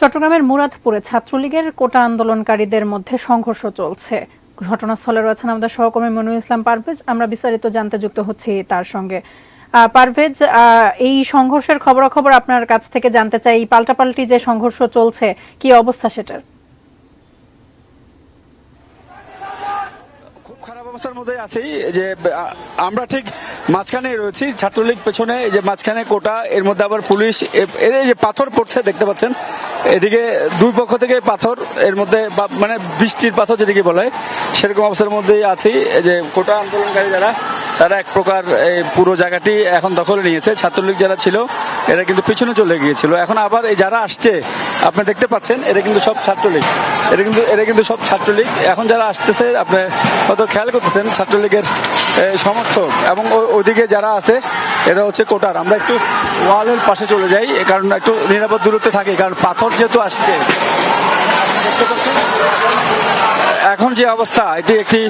চট্টগ্রামের মুরাদপুরে ছাত্রলীগের কোটা আন্দোলনকারীদের মধ্যে সংঘর্ষ চলছে। ঘটনাস্থলে রয়েছেন আমাদের সহকর্মী মনিরুল ইসলাম পারভেজ। আমরা বিস্তারিত জানতে যুক্ত হচ্ছি তার সঙ্গে। পারভেজ, এই সংঘর্ষের খবরাখবর আপনার কাছ থেকে জানতে চাই। পাল্টাপাল্টি যে সংঘর্ষ চলছে, কি অবস্থা সেটার? খুব খারাপ অবস্থার মধ্যে আছি যে আমরা ঠিক মাঝখানে রয়েছি, ছাত্রলীগ পেছনে, যে মাঝখানে কোটা, এর মধ্যে আবার পুলিশ, এর যে পাথর পড়ছে দেখতে পাচ্ছেন, এদিকে দুই পক্ষ থেকে পাথর, এর মধ্যে মানে বৃষ্টির পাথর যেটিকে বলে সেরকম অবস্থার মধ্যেই আছি। যে কোটা আন্দোলনকারী তারা এক প্রকার পুরো জায়গাটি এখন দখলে নিয়েছে। ছাত্রলীগ যারা ছিল এরা কিন্তু পিছনে চলে গিয়েছিল, এখন আবার এই যারা আসছে আপনি দেখতে পাচ্ছেন এরা কিন্তু সব ছাত্রলীগ, এরা কিন্তু সব ছাত্রলীগ। এখন যারা আসতেছে আপনি হয়তো খেয়াল করতেছেন ছাত্রলীগের সমর্থক, এবং ওইদিকে যারা আছে এরা হচ্ছে কোটার। আমরা একটু ওয়ালের পাশে চলে যাই, কারণ একটু নিরাপদ দূরত্বে থাকি, কারণ পাথর যেহেতু আসছে। এখন যে অবস্থা, এটি একটি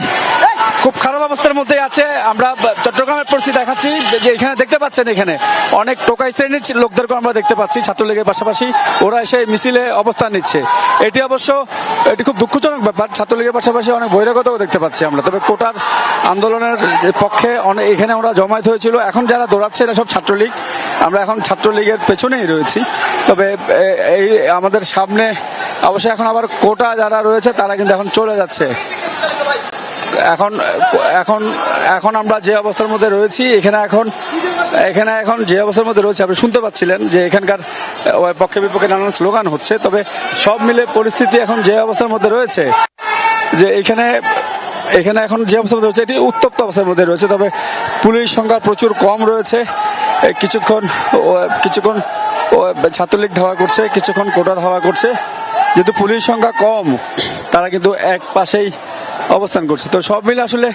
খুব খারাপ অবস্থার মধ্যে আছে। আমরা চট্টগ্রামের পরিস্থিতি দেখাচ্ছি, যে এখানে দেখতে পাচ্ছেন এখানে অনেক টোকাই শ্রেণীর লোকদেরকে আমরা দেখতে পাচ্ছি ছাত্রলীগের পাশাপাশি, ওরা এসে মিছিলে অবস্থান নিচ্ছে। এটি খুব দুঃখজনক ব্যাপার। ছাত্রলীগের পাশাপাশি অনেক বহিরাগতও দেখতে পাচ্ছি আমরা। তবে কোটার আন্দোলনের পক্ষে এখানে আমরা জমায়েত হয়েছিল। এখন যারা দৌড়াচ্ছে এরা সব ছাত্রলীগ, আমরা এখন ছাত্রলীগের পেছনেই রয়েছি। তবে এই আমাদের সামনে অবশ্যই এখন আবার কোটা যারা রয়েছে তারা কিন্তু এখন চলে যাচ্ছে। এখন আমরা যে অবস্থার মধ্যে রয়েছি, এখানে এখন যে অবস্থার মধ্যে রয়েছে আপনি শুনতে পাচ্ছিলেন যে এখানকার পক্ষে বিপক্ষে নানান স্লোগান হচ্ছে। তবে সব মিলে পরিস্থিতি এখন যে অবস্থার মধ্যে রয়েছে, যে এখানে এখন যে অবস্থার মধ্যে রয়েছে এটি উত্তপ্ত অবস্থার মধ্যে রয়েছে। তবে পুলিশ সংখ্যা প্রচুর কম রয়েছে। কিছুক্ষণ ছাত্রলীগ ধাওয়া করছে, কিছুক্ষণ কোটা ধাওয়া করছে। যেহেতু পুলিশ সংখ্যা কম, তারা কিন্তু এক পাশেই অবস্থান করছে। তো সব মিলে আসলে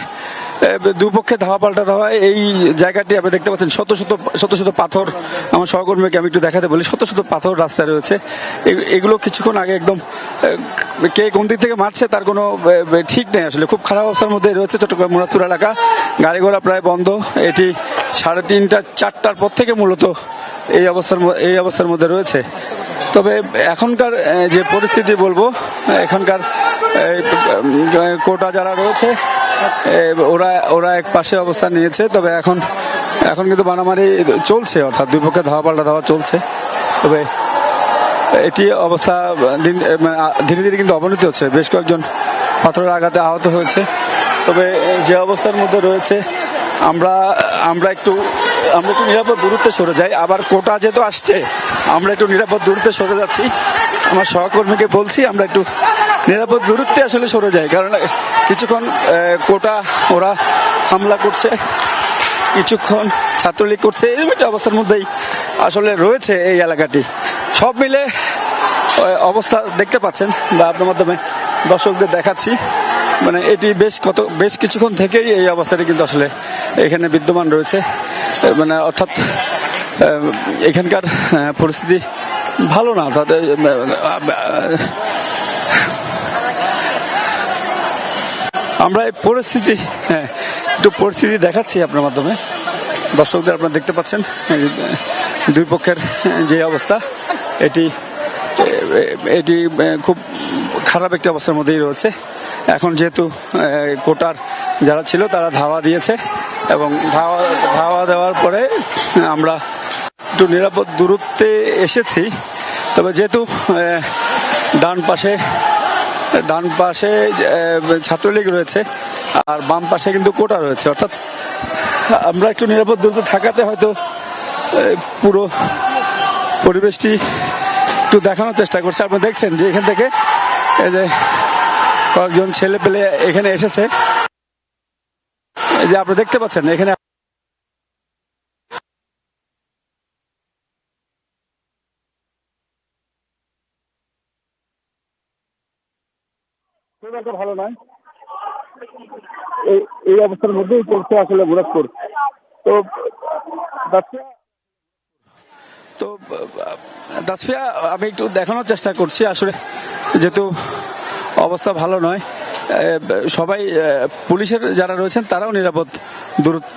দুপক্ষে ধাওয়া পাল্টা ধাওয়া। এই জায়গাটি আপনি দেখতে পাচ্ছেন শত শত পাথর। আমার সহকর্মীকে আমি একটু দেখাতে বলি, শত শত পাথর রাস্তায় রয়েছে। এগুলো কিছুক্ষণ আগে একদম কে কোন দিক থেকে মারছে তার কোনো ঠিক নেই। আসলে খুব খারাপ অবস্থার মধ্যে রয়েছে চট্টগ্রাম মুরাদপুর এলাকা। গাড়ি ঘোড়া প্রায় বন্ধ। এটি 3:30 4টার পর থেকে মূলত এই অবস্থার মধ্যে রয়েছে। তবে এখনকার যে পরিস্থিতি বলবো, এখানকার কোটা যারা রয়েছে ওরা এক পাশে অবস্থান নিয়েছে। তবে এখন কিন্তু মারামারি চলছে, অর্থাৎ দুই পক্ষে ধাওয়া পাল্টা ধাওয়া চলছে। তবে এটি অবস্থা ধীরে ধীরে কিন্তু অবনতি হচ্ছে। বেশ কয়েকজন পাথরের আঘাতে আহত হয়েছে। তবে যে অবস্থার মধ্যে রয়েছে আমরা একটু নিরাপদ দূরত্বে সরে যাই। আবার কোটা যেহেতু আসছে, আমরা একটু নিরাপদ দূরত্বে সরে যাচ্ছি। আমার সহকর্মীকে বলছি আমরা একটু নিরাপদ দূরত্বে আসলে সরে যাই, কারণ কিছুক্ষণ কোটা ওরা হামলা করছে, কিছুক্ষণ ছাত্রলীগ করছে। এরকম একটা অবস্থার মধ্যেই আসলে রয়েছে এই এলাকাটি। সব মিলে অবস্থা দেখতে পাচ্ছেন, বা আপনার মাধ্যমে দর্শকদের দেখাচ্ছি। মানে এটি বেশ কিছুক্ষণ থেকেই এই অবস্থাটি কিন্তু আসলে এখানে বিদ্যমান রয়েছে। মানে অর্থাৎ এখানকার পরিস্থিতি ভালো না। অর্থাৎ আমরা এই পরিস্থিতি দেখাচ্ছি আপনার মাধ্যমে দর্শকদের। আপনারা দেখতে পাচ্ছেন দুই পক্ষের যে অবস্থা, এটি খুব খারাপ একটি অবস্থার মধ্যেই রয়েছে। এখন যেহেতু কোটার যারা ছিল তারা ধাওয়া দিয়েছে, এবং ধাওয়া দেওয়ার পরে আমরা একটু নিরাপদ দূরত্বে এসেছি। তবে যেহেতু ডান পাশে ছাত্রলীগ রয়েছে, আর বাম পাশে কিন্তু কোটা রয়েছে, অর্থাৎ আমরা একটু নিরাপদ দূরত্বে থাকাতে হয়তো পুরো পরিবেশটি একটু দেখানোর চেষ্টা করছে। আপনি দেখছেন যে এখান থেকে এই যে কয়েকজন ছেলে পেলে এখানে এসেছে, এই যে আপনি দেখতে পাচ্ছেন এখানে। ভালো নয়, এই অবস্থার মধ্যেই চলছে আসলে মুরাদপুর। তো তাসফিয়া, আমি একটু দেখানোর চেষ্টা করছি আসলে, যেহেতু অবস্থা ভালো নয়। সবাই পুলিশের যারা রয়েছেন তারাও নিরাপদ দূরত্ব।